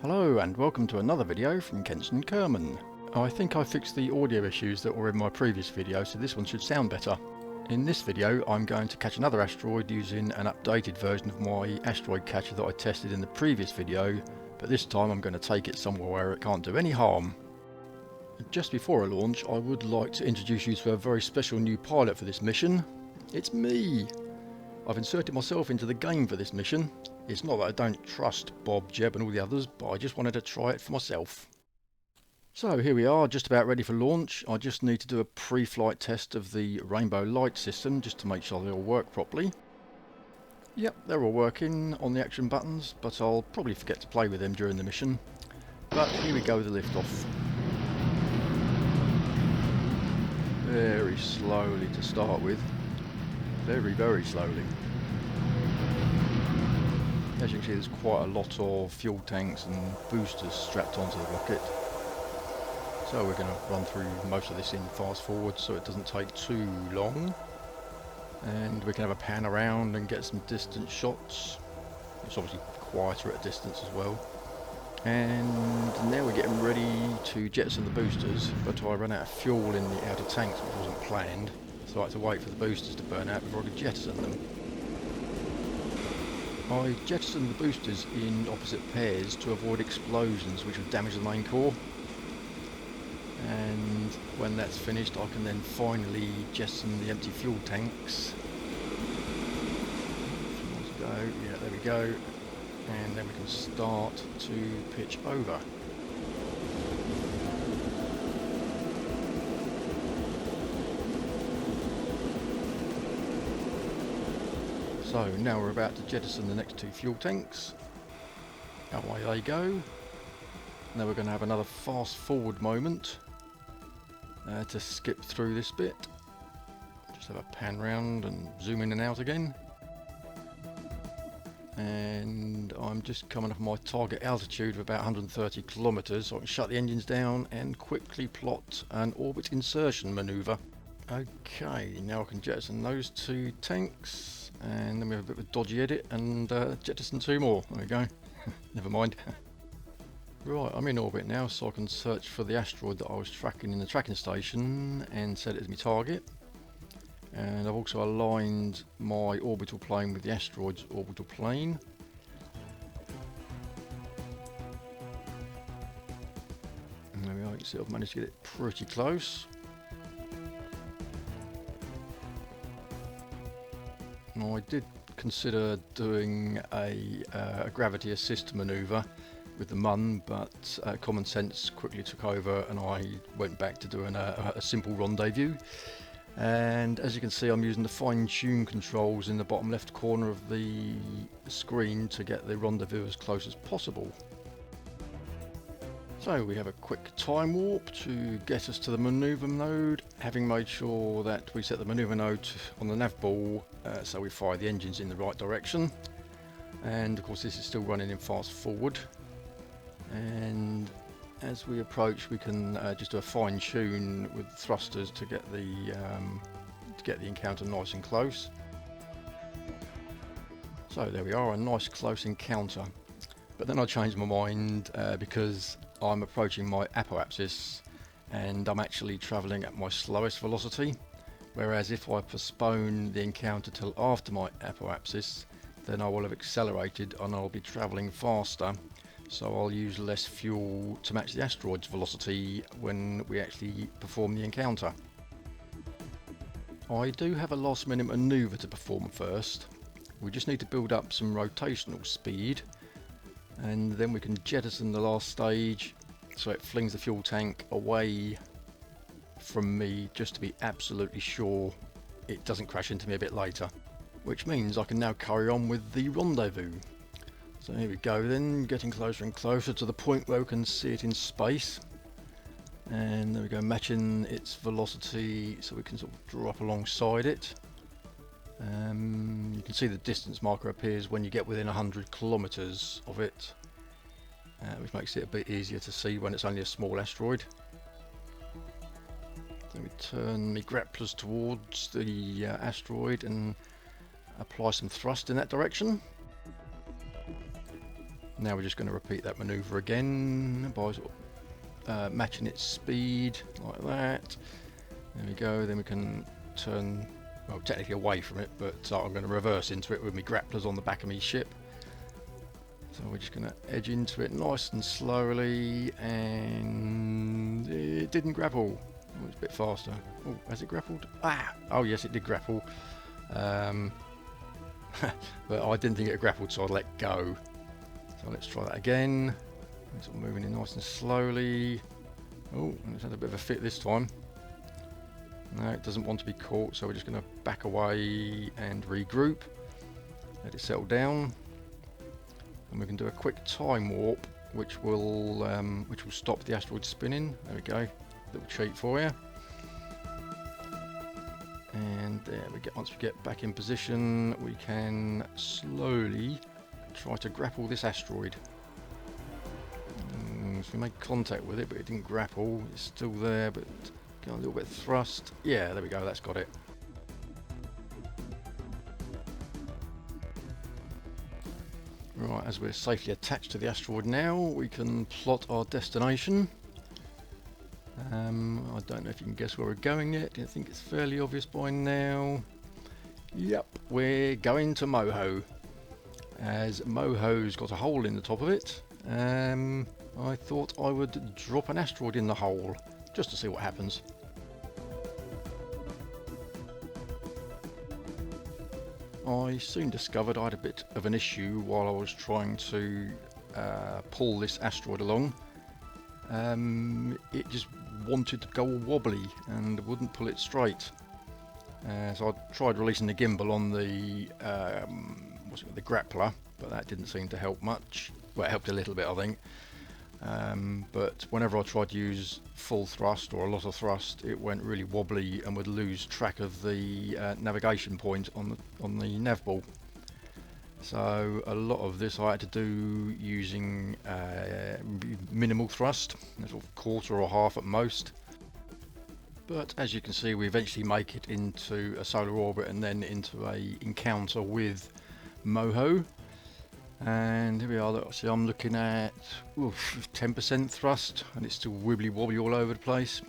Hello and welcome to another video from Kenson Kerman. I think I fixed the audio issues that were in my previous video, so this one should sound better. In this video I'm going to catch another asteroid using an updated version of my asteroid catcher that I tested in the previous video, but this time I'm going to take it somewhere where it can't do any harm. Just before a launch, I would like to introduce you to a very special new pilot for this mission. It's me! I've inserted myself into the game for this mission. It's not that I don't trust Bob, Jeb and all the others, but I just wanted to try it for myself. So here we are, just about ready for launch. I just need to do a pre-flight test of the rainbow light system just to make sure they all work properly. Yep, they're all working on the action buttons, but I'll probably forget to play with them during the mission. But here we go with the liftoff. Very slowly to start with. Very, very slowly. As you can see, there's quite a lot of fuel tanks and boosters strapped onto the rocket. So we're going to run through most of this in fast forward so it doesn't take too long. And we can have a pan around and get some distance shots. It's obviously quieter at a distance as well. And now we're getting ready to jettison the boosters, but I ran out of fuel in the outer tanks, which wasn't planned. So I had to wait for the boosters to burn out before I could jettison them. I jettisoned the boosters in opposite pairs to avoid explosions which would damage the main core. And when that's finished I can then finally jettison the empty fuel tanks. Go. Yeah, there we go. And then we can start to pitch over. So now we're about to jettison the next two fuel tanks. Away they go. Now we're going to have another fast forward moment to skip through this bit. Just have a pan round and zoom in and out again. And I'm just coming off my target altitude of about 130 kilometers, so I can shut the engines down and quickly plot an orbit insertion maneuver. Okay, now I can jettison those two tanks. And then we have a bit of a dodgy edit and jettison two more. There we go. Never mind. Right, I'm in orbit now, so I can search for the asteroid that I was tracking in the tracking station and set it as my target. And I've also aligned my orbital plane with the asteroid's orbital plane. And there we are, you can see I've managed to get it pretty close. I did consider doing a gravity assist manoeuvre with the MUN, but common sense quickly took over and I went back to doing a simple rendezvous. And as you can see, I'm using the fine-tune controls in the bottom left corner of the screen to get the rendezvous as close as possible. So we have a quick time warp to get us to the manoeuvre node, having made sure that we set the manoeuvre node on the nav ball so we fire the engines in the right direction. And of course this is still running in fast forward. And as we approach we can just do a fine tune with thrusters to get the encounter nice and close. So there we are, a nice close encounter. But then I changed my mind because I'm approaching my apoapsis and I'm actually travelling at my slowest velocity, whereas if I postpone the encounter till after my apoapsis then I will have accelerated and I'll be travelling faster, so I'll use less fuel to match the asteroid's velocity when we actually perform the encounter. I do have a last minute manoeuvre to perform first. We just need to build up some rotational speed, and then we can jettison the last stage so it flings the fuel tank away from me just to be absolutely sure it doesn't crash into me a bit later, which means I can now carry on with the rendezvous. So here we go then, getting closer and closer to the point where we can see it in space, and there we go, matching its velocity so we can sort of draw up alongside it. You can see the distance marker appears when you get within 100 kilometers of it, which makes it a bit easier to see when it's only a small asteroid. Then we turn the grapplers towards the asteroid and apply some thrust in that direction. Now we're just going to repeat that maneuver again by sort of, matching its speed like that. There we go. Then we can turn, well, technically away from it, but I'm going to reverse into it with my grapplers on the back of my ship. So we're just going to edge into it nice and slowly, and it didn't grapple. Oh, it's a bit faster. Oh, has it grappled? Ah! Oh yes, it did grapple. But I didn't think it grappled, so I let go. So let's try that again. It's all moving in nice and slowly. Oh, it's had a bit of a fit this time. No, it doesn't want to be caught, so we're just going to back away and regroup. Let it settle down. And we can do a quick time warp, which will stop the asteroid spinning. There we go. Little cheat for you. And there we go. Once we get back in position, we can slowly try to grapple this asteroid. So we made contact with it, but it didn't grapple. It's still there, but got a little bit of thrust. Yeah, there we go. That's got it. Right, as we're safely attached to the asteroid now, we can plot our destination. I don't know if you can guess where we're going yet. I think it's fairly obvious by now. Yep, we're going to Moho. As Moho's got a hole in the top of it, I thought I would drop an asteroid in the hole, just to see what happens. I soon discovered I had a bit of an issue while I was trying to pull this asteroid along. It just wanted to go all wobbly and wouldn't pull it straight. So I tried releasing the gimbal on the the grappler, but that didn't seem to help much. Well, it helped a little bit, I think. But whenever I tried to use full thrust or a lot of thrust, it went really wobbly and would lose track of the navigation point on the nav ball. So a lot of this I had to do using minimal thrust, sort of quarter or half at most. But as you can see, we eventually make it into a solar orbit and then into a encounter with Moho. And here we are. See, I'm looking at 10% thrust, and it's still wibbly wobbly all over the place.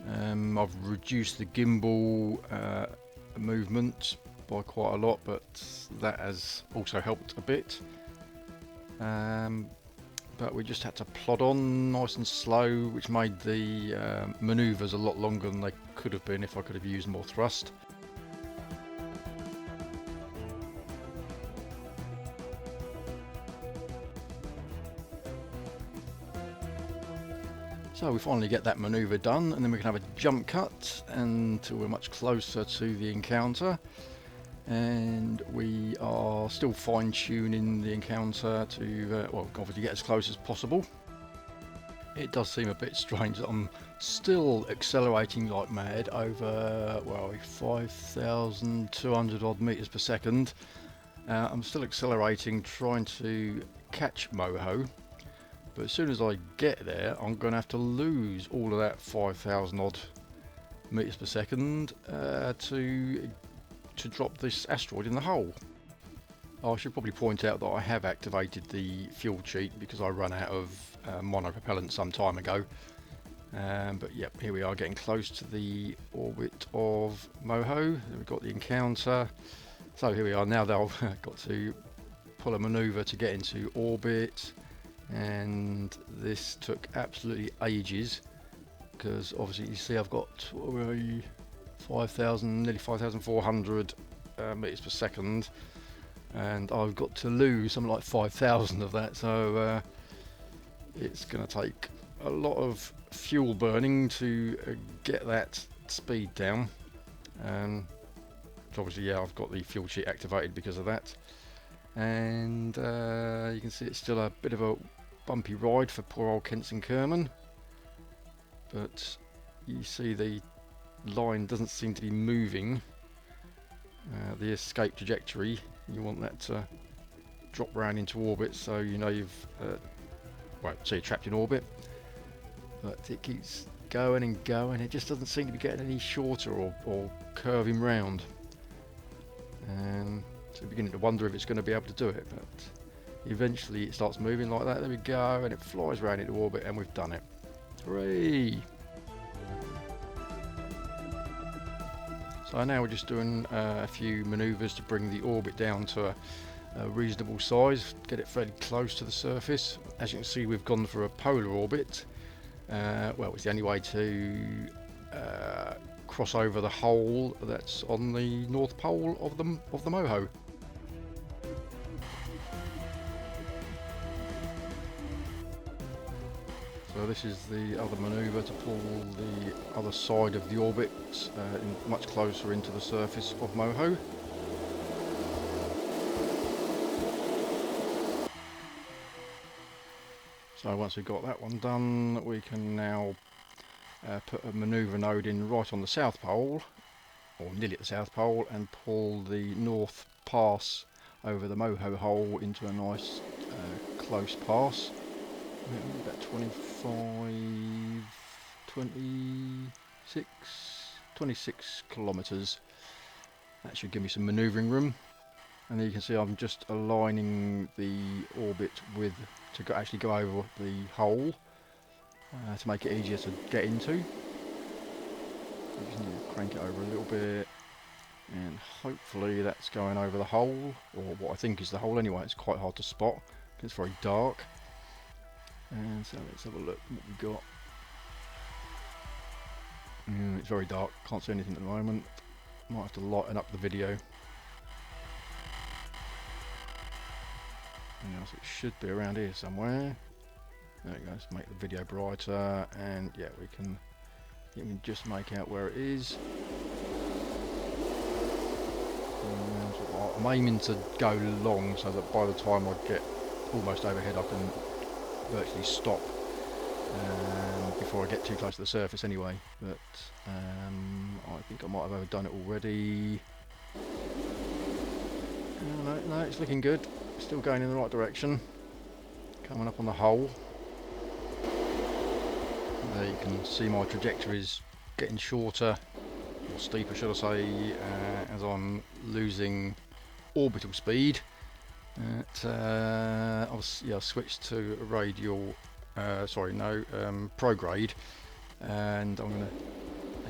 I've reduced the gimbal movement by quite a lot, but that has also helped a bit. But we just had to plod on nice and slow, which made the manoeuvres a lot longer than they could have been if I could have used more thrust. So we finally get that manoeuvre done, and then we can have a jump cut until we're much closer to the encounter. And we are still fine-tuning the encounter to, well, obviously get as close as possible. It does seem a bit strange that I'm still accelerating like mad over, well, 5,200 odd meters per second. I'm still accelerating, trying to catch Moho. But as soon as I get there, I'm going to have to lose all of that 5,000 odd meters per second to drop this asteroid in the hole. I should probably point out that I have activated the fuel cheat because I ran out of monopropellant some time ago. But yep, here we are getting close to the orbit of Moho. We've got the encounter. So here we are now. They've got to pull a maneuver to get into orbit. And this took absolutely ages because obviously you see I've got 5,000, nearly 5,400 meters per second, and I've got to lose something like 5,000 of that, so it's going to take a lot of fuel burning to get that speed down. So obviously, yeah, I've got the fuel cheat activated because of that, and you can see it's still a bit of a bumpy ride for poor old Kenson Kerman, but you see the line doesn't seem to be moving. The escape trajectory, you want that to drop round into orbit, so you know you've well, so you're trapped in orbit, but it keeps going and going. It just doesn't seem to be getting any shorter or curving round, and so you're beginning to wonder if it's going to be able to do it. But eventually it starts moving like that. There we go, and it flies around into orbit, and we've done it. Hooray! So now we're just doing a few manoeuvres to bring the orbit down to a reasonable size, get it fairly close to the surface. As you can see, we've gone for a polar orbit. Well, it's the only way to cross over the hole that's on the north pole of the MOHO. So this is the other manoeuvre to pull the other side of the orbit much closer into the surface of MOHO. So once we've got that one done, we can now put a manoeuvre node in right on the south pole, or nearly at the south pole, and pull the north pass over the MOHO hole into a nice close pass. About 26 kilometers. That should give me some maneuvering room. And there you can see I'm just aligning the orbit to actually go over the hole to make it easier to get into. So just need to crank it over a little bit, and hopefully that's going over the hole, or what I think is the hole anyway. It's quite hard to spot because it's very dark. And so let's have a look what we got. It's very dark, can't see anything at the moment. Might have to lighten up the video. So it should be around here somewhere. There we go, let's make the video brighter, and yeah, you can just make out where it is. I'm aiming to go long so that by the time I get almost overhead I can virtually stop before I get too close to the surface anyway, but I think I might have overdone it already. No, it's looking good. Still going in the right direction. Coming up on the hole. There you can see my trajectory is getting shorter, or steeper should I say, as I'm losing orbital speed. I'll switch to radial, prograde, and I'm going to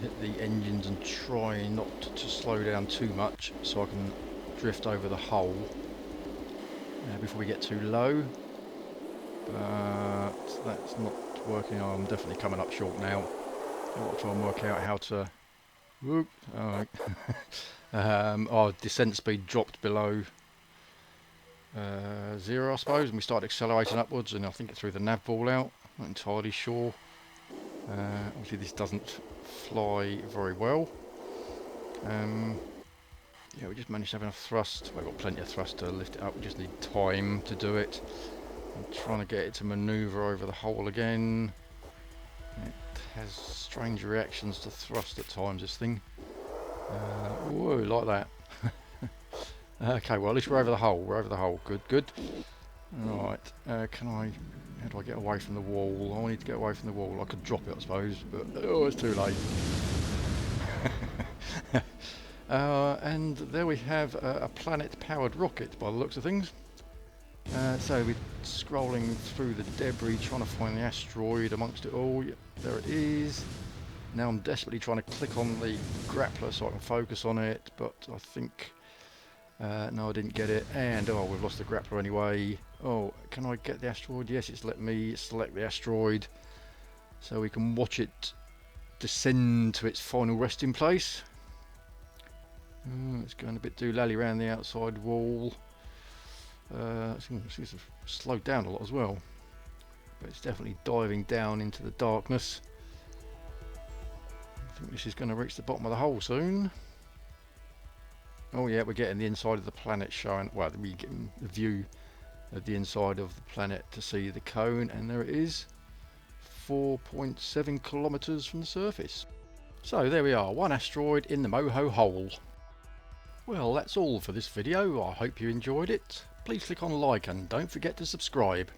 hit the engines and try not to slow down too much so I can drift over the hole before we get too low, but that's not working. I'm definitely coming up short now. I'll try and work out how to... Whoop, our descent speed dropped below 0, I suppose, and we started accelerating upwards, and I think it threw the nav ball out. Not entirely sure. Obviously this doesn't fly very well. Yeah, we just managed to have enough thrust. We've got plenty of thrust to lift it up. We just need time to do it. I'm trying to get it to manoeuvre over the hole again. It has strange reactions to thrust at times, this thing. Whoa, like that. Okay, well at least we're over the hole. We're over the hole. Good. Right. How do I get away from the wall? I need to get away from the wall. I could drop it, I suppose, but oh, it's too late. And there we have a planet-powered rocket by the looks of things. So we're scrolling through the debris, trying to find the asteroid amongst it all. Yep, there it is. Now I'm desperately trying to click on the grappler so I can focus on it, but I think... no, I didn't get it. And, oh, we've lost the grappler anyway. Oh, can I get the asteroid? Yes, it's let me select the asteroid so we can watch it descend to its final resting place. It's going a bit doolally around the outside wall. It seems to have slowed down a lot as well, but it's definitely diving down into the darkness. I think this is going to reach the bottom of the hole soon. Oh yeah, we're getting the inside of the planet showing. Well, we're getting the view of the inside of the planet to see the cone, and there it is, 4.7 kilometers from the surface. So there we are, one asteroid in the MOHO hole. Well, that's all for this video. I hope you enjoyed it. Please click on like and don't forget to subscribe.